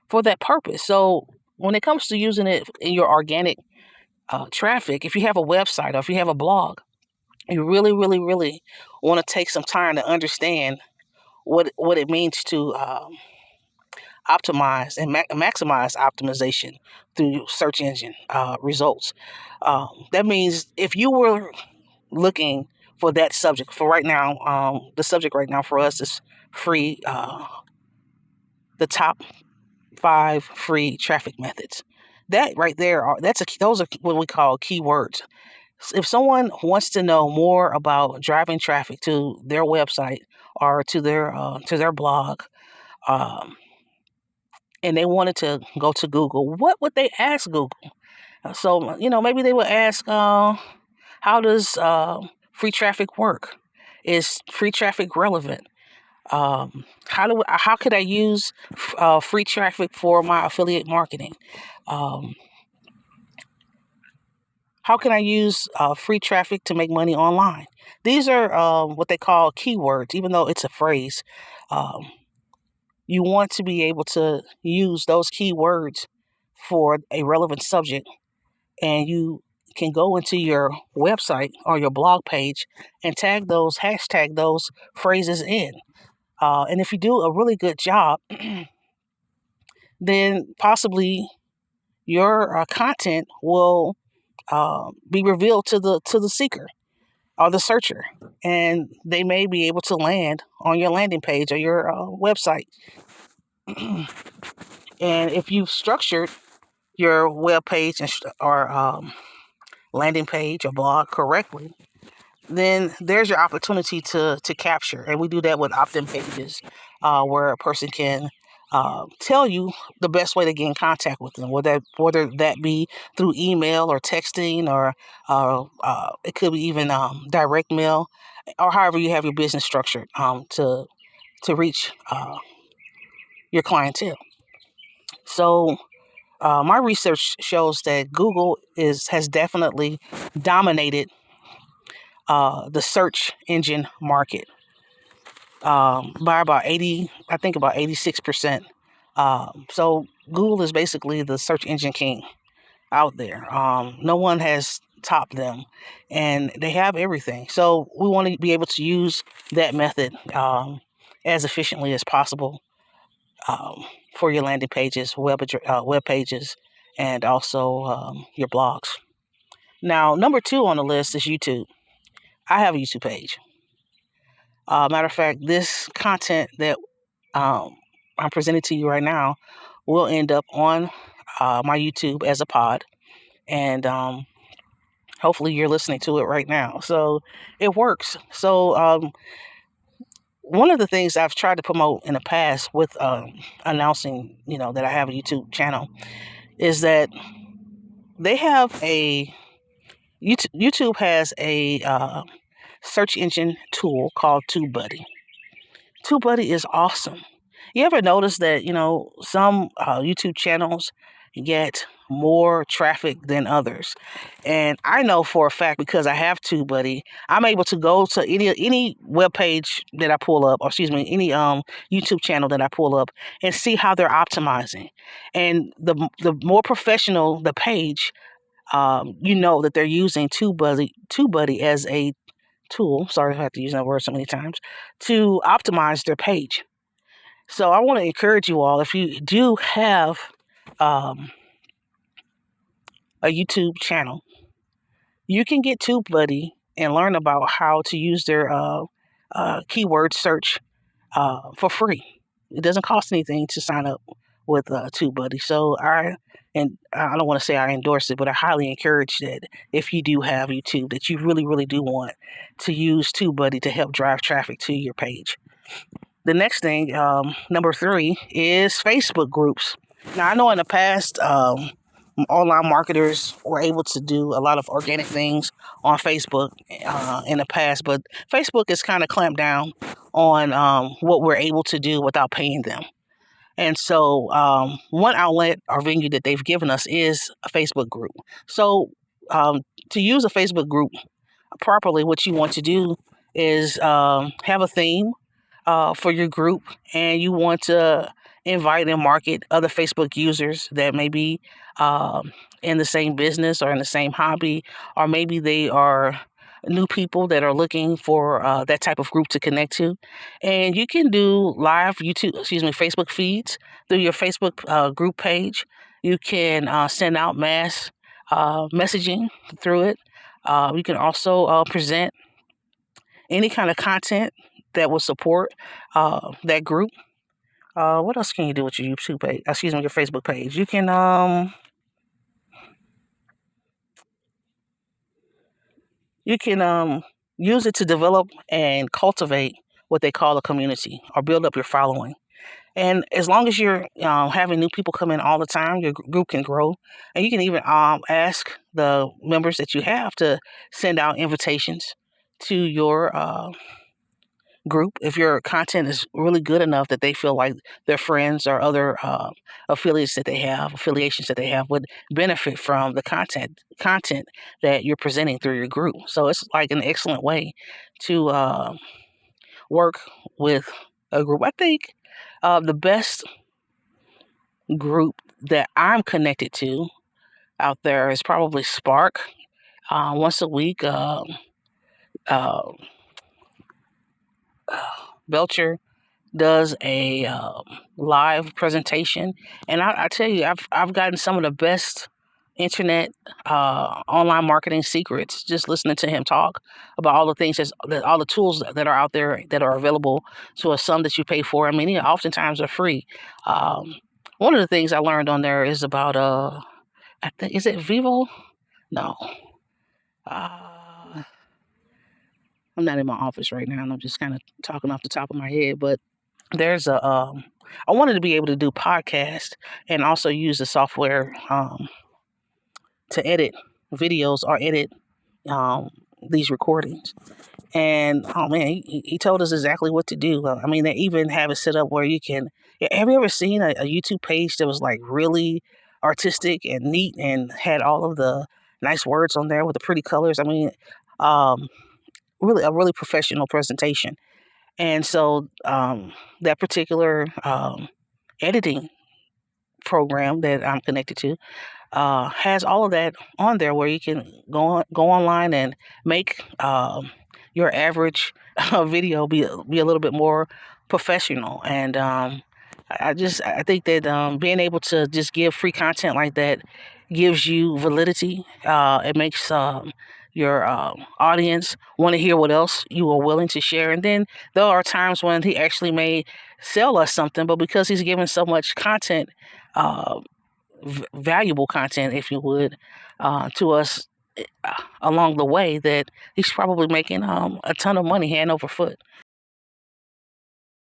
for that purpose. So when it comes to using it in your organic traffic, if you have a website or if you have a blog, you really, really, really want to take some time to understand what it means to optimize and maximize optimization through search engine results. That means if you were looking for that subject for right now, the subject right now for us is free, the top 5 free traffic methods. That right there, those are what we call keywords. If someone wants to know more about driving traffic to their website or to their blog, um, and they wanted to go to Google, what would they ask Google? So maybe they would ask, how does free traffic work? Is free traffic relevant? How could I use free traffic for my affiliate marketing? Um, how can I use free traffic to make money online? These are what they call keywords, even though it's a phrase. Um, you want to be able to use those keywords for a relevant subject, and you can go into your website or your blog page and hashtag those phrases in. And if you do a really good job, then possibly your content will be revealed to the seeker or the searcher, and they may be able to land on your landing page or your website. And if you've structured your web page or landing page or blog correctly, then there's your opportunity to capture. And we do that with opt-in pages, where a person can tell you the best way to get in contact with them, whether that be through email or texting, or it could be even direct mail, or however you have your business structured to reach your clientele. So my research shows that Google has definitely dominated the search engine market by about 80, I think about 86%. So Google is basically the search engine king out there. No one has topped them, and they have everything. So we want to be able to use that method as efficiently as possible for your landing pages, web pages, and also your blogs. Now, number 2 on the list is YouTube. I have a YouTube page. Matter of fact, this content that I'm presenting to you right now will end up on my YouTube as a pod, and hopefully you're listening to it right now. So it works. So one of the things I've tried to promote in the past with announcing, that I have a YouTube channel, is that they have YouTube has a search engine tool called TubeBuddy. TubeBuddy is awesome. You ever notice that, some YouTube channels get more traffic than others? And I know for a fact, because I have TubeBuddy, I'm able to go to any web page that I pull up, or excuse me, any YouTube channel that I pull up, and see how they're optimizing. And the more professional the page, that they're using TubeBuddy as a tool. Sorry if I have to use that word so many times, to optimize their page. So I want to encourage you all, if you do have um, a YouTube channel, you can get TubeBuddy and learn about how to use their keyword search for free. It doesn't cost anything to sign up with TubeBuddy. So I don't want to say I endorse it, but I highly encourage that if you do have YouTube, that you really, really do want to use TubeBuddy to help drive traffic to your page. The next thing, number 3, is Facebook groups. Now, I know in the past, online marketers were able to do a lot of organic things on Facebook in the past, but Facebook has kind of clamped down on what we're able to do without paying them. And so one outlet or venue that they've given us is a Facebook group. So to use a Facebook group properly, what you want to do is have a theme for your group, and you want to invite and market other Facebook users that may be in the same business or in the same hobby, or maybe they are new people that are looking for that type of group to connect to. And you can do live Facebook feeds through your Facebook group page. You can send out mass messaging through it. You can also present any kind of content that will support that group. What else can you do with your YouTube page? Your Facebook page. You can use it to develop and cultivate what they call a community or build up your following. And as long as you're having new people come in all the time, your group can grow. And you can even ask the members that you have to send out invitations to your group if your content is really good enough that they feel like their friends or other affiliations that they have would benefit from the content that you're presenting through your group. So it's like an excellent way to work with a group. I think the best group that I'm connected to out there is probably Spark. Once a week, uh, Belcher does a live presentation, and I tell you, I've gotten some of the best internet online marketing secrets just listening to him talk about all the things all the tools that are out there that are available to a sum that you pay for. I mean, oftentimes are free. One of the things I learned on there is about I think, is it Vivo? No. Uh, I'm not in my office right now, and I'm just kind of talking off the top of my head. But there's I wanted to be able to do podcast and also use the software to edit videos or edit um, these recordings. And oh man, he told us exactly what to do. I mean, they even have it set up where you can. Have you ever seen a YouTube page that was like really artistic and neat and had all of the nice words on there with the pretty colors? I mean, um, really a really professional presentation. And so that particular editing program that I'm connected to has all of that on there where you can go online and make your average video be a little bit more professional. And I think that being able to just give free content like that gives you validity. It makes your audience want to hear what else you are willing to share. And then there are times when he actually may sell us something, but because he's given so much content, uh, valuable content, if you would, to us along the way, that he's probably making a ton of money hand over foot.